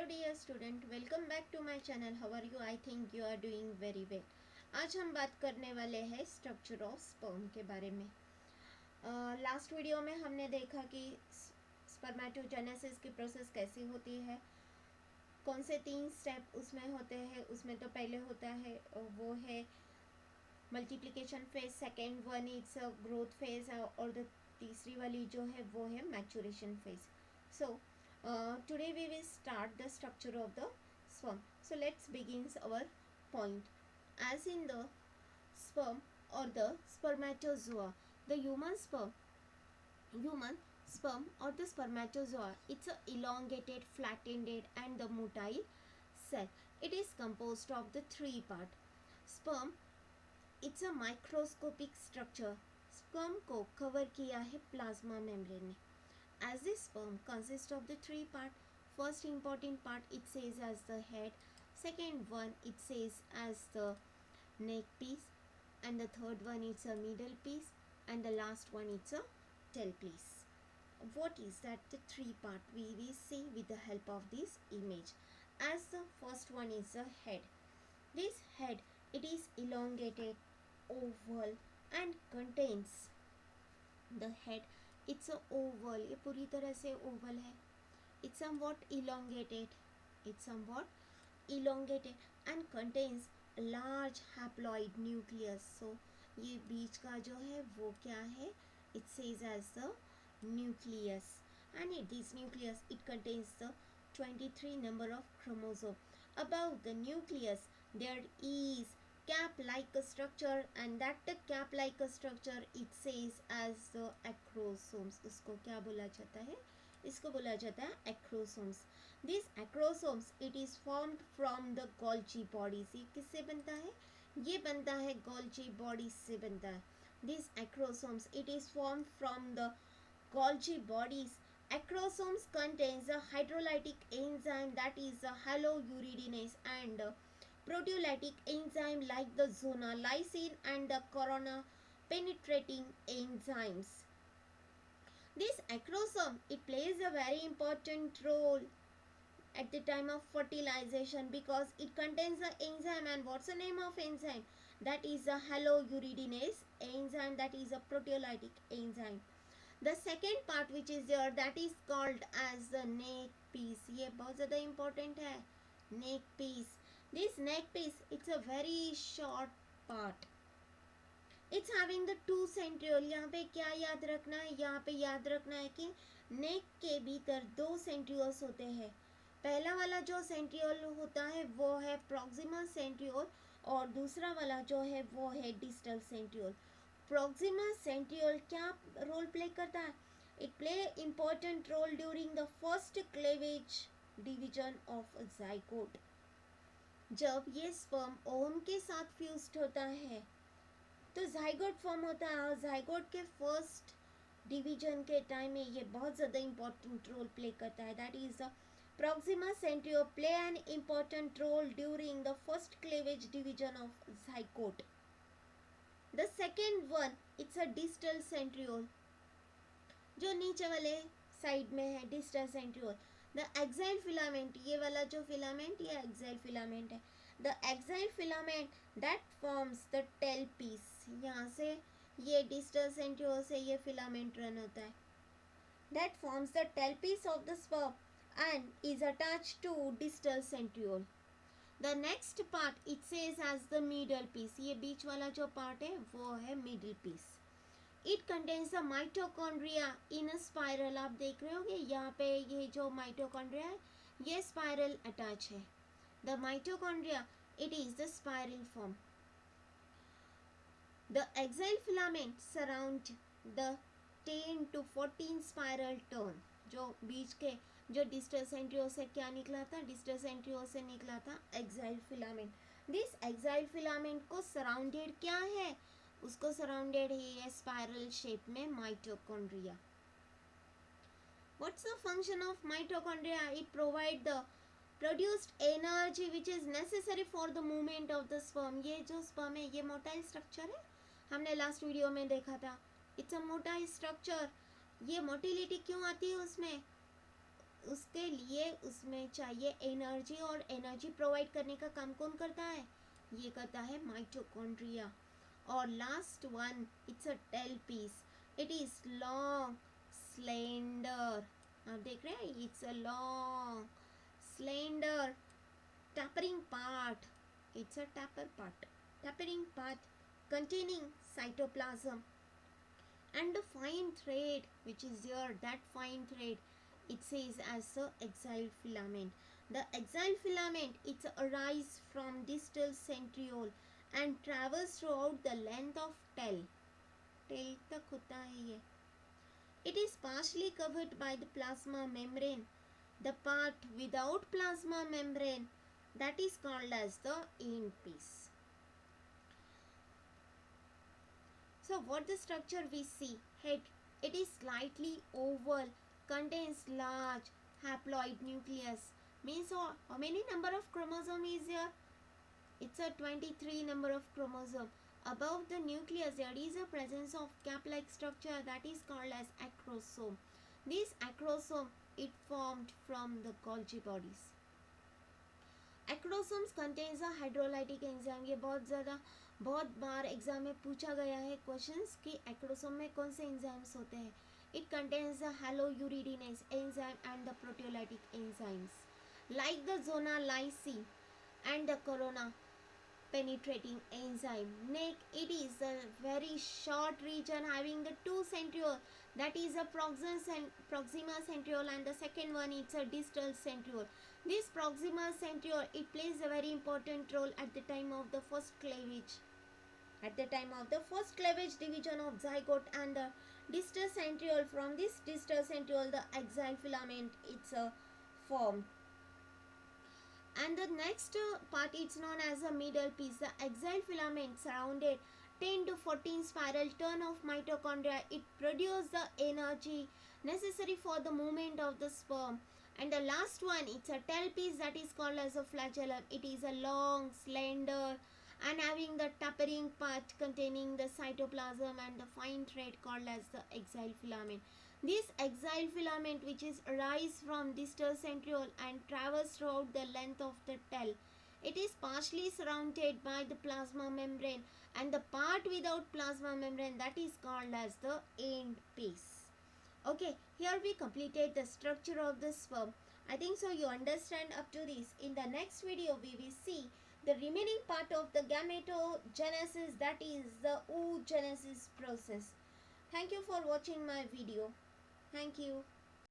Dear student, welcome back to my channel. How are you? I think you are doing very well. आज हम बात करने वाले हैं स्ट्रक्चर ऑफ स्पर्म के बारे में। लास्ट वीडियो में हमने देखा कि स्पर्मेटोजेनेसिस की प्रोसेस कैसी होती है, कौन से 3 स्टेप उसमें होते हैं। उसमें तो पहले होता है वो है multiplication phase, second one it's a growth phase, और द तीसरी वाली जो है वो है maturation phase. So today we will start the structure of the sperm. So let's begin our point. As in the sperm or the spermatozoa, the human sperm or the spermatozoa, it's a elongated, flattened and the motile cell. It is composed of the 3 part. Sperm, it's a microscopic structure. Sperm को cover किया है plasma membrane ने. As the sperm consists of the 3 part, first important part it says as the head, second one it says as the neck piece, and the third one it's a middle piece, and the last one it's a tail piece. What is that? The 3 part we will see with the help of this image. As the first one is the head. This head, it is elongated, oval and contains the head. It's a oval, ये पूरी तरह से Oval है. It's somewhat elongated and contains a large haploid nucleus. So ये बीच का जो है वो क्या है? It says as the nucleus, and this nucleus it contains the 23 number of chromosome. Above the nucleus there is cap-like structure, and that cap-like structure it says as the acrosomes. इसको क्या बोला जाता है? इसको बोला जाता है acrosomes. These acrosomes it is formed from the Golgi bodies. ये किससे बनता है? ये बनता है Golgi bodies से बनता है. These acrosomes it is formed from the Golgi bodies. Acrosomes contains a hydrolytic enzyme, that is a hyaluronidase, and proteolytic enzyme like the zona, lysine and the corona penetrating enzymes. This acrosome it plays a very important role at the time of fertilization because it contains the enzyme. And what's the name of enzyme? That is a hyaluronidase enzyme, that is a proteolytic enzyme. The second part which is there, that is called as the neck piece. ये बहुत ज़्यादा important है. Neck piece. This neck piece, it's a very short part. It's having the 2 centriole. यहाँ पे क्या याद रखना है? यहाँ पे याद रखना है कि नेक के भीतर 2 सेंट्रियोल्स होते हैं. पहला वाला जो सेंट्रियोल होता है वो है प्रॉक्सिमल सेंट्रियोल, और दूसरा वाला जो है वो है डिस्टल सेंट्रियोल. प्रॉक्सिमल सेंट्रियोल क्या रोल प्ले करता है? It play important role during the first cleavage division of zygote. जब ये स्पर्म ओवम के साथ फ्यूज्ड होता है तो जाइगोट फॉर्म होता है, और जाइगोट के फर्स्ट डिवीजन के टाइम में ये बहुत ज़्यादा इम्पोर्टेंट रोल प्ले करता है. That is the proxima centriole play an important role during the first cleavage division of zygote. The second one it's a distal centriole, जो नीचे वाले साइड में है, distal centriole. The axile filament, ये वाला जो फिलामेंट ये एक्साइल फिलामेंट है. The axile filament that forms the tail piece. यहाँ से ये डिस्टल सेंट्रियोल से ये फिलामेंट रन होता है. That forms the tail piece of the sperm and is attached to distal centriole. The next part it says as the middle piece. ये बीच वाला जो पार्ट है वो है middle piece. It contains the mitochondria in a spiral. आप देख रहे होगे यहाँ पे ये जो माइटोकॉन्ड्रिया है ये स्पाइरल अटैच है. The mitochondria it is the spiral form. The axile filament surround the 10 to 14 spiral turn. जो बीच के जो डिस्टल सेंट्रियोल से क्या निकला था? डिस्टल सेंट्रियोल से निकला था axile filament. This axile filament को सराउंडेड क्या है? उसको सराउंडेड है स्पाइरल शेप में mitochondria. What's the function of mitochondria? It provide the produced energy which is necessary for the movement of the sperm. ये जो स्पर्म है ये मोटाइल स्ट्रक्चर है, हमने लास्ट वीडियो में देखा था. It's a motile structure. ये मोटिलिटी क्यों आती है उसमें? उसके लिए उसमें चाहिए एनर्जी, और एनर्जी प्रोवाइड करने का काम कौन करता है? ये करता है माइटोकॉन्ड्रिया. और last one, it's a tail piece. It is long, slender. आप देख रहे हैं, it's a long, slender, tapering part. It's a tapering part containing cytoplasm, and the fine thread which is here, that fine thread, it says as a axial filament. The axial filament, it's arise from distal centriole and travels throughout the length of tail. Tail तक होता है ये. It is partially covered by the plasma membrane. The part without plasma membrane, that is called as the end piece. So what the structure we see? Head. It is slightly oval, contains large haploid nucleus. Means how many number of chromosome is here? It's a 23 number of chromosome. Above the nucleus there is a presence of cap-like structure that is called as acrosome. This acrosome, it formed from the Golgi bodies. Acrosomes contains a hydrolytic enzyme. ये बहुत बार exam में पूछा गया है questions कि acrosome में कौन से एंजाइम्स होते हैं. It contains the hyaluronidase enzyme and the proteolytic enzymes like the zonalysin and the corona penetrating enzyme. Neck, it is a very short region having the two centriole, that is a proximal centriole, and the second one it's a distal centriole. This proximal centriole, it plays a very important role at the time of the first cleavage. At the time of the first cleavage, division of zygote and the distal centriole, from this distal centriole the axial filament it's formed. And the next part is known as the middle piece. The axial filament surrounded 10 to 14 spiral turn of mitochondria. It produces the energy necessary for the movement of the sperm. And the last one, it's a tail piece that is called as a flagellum. It is a long, slender, and having the tapering part containing the cytoplasm and the fine thread called as the axial filament. This axial filament, which is arise from distal centriole and travels throughout the length of the tail. It is partially surrounded by the plasma membrane, and the part without plasma membrane, that is called as the end piece. Okay, here we completed the structure of the sperm. I think so you understand up to this. In the next video we will see the remaining part of the gametogenesis, that is the oogenesis process. Thank you for watching my video. Thank you.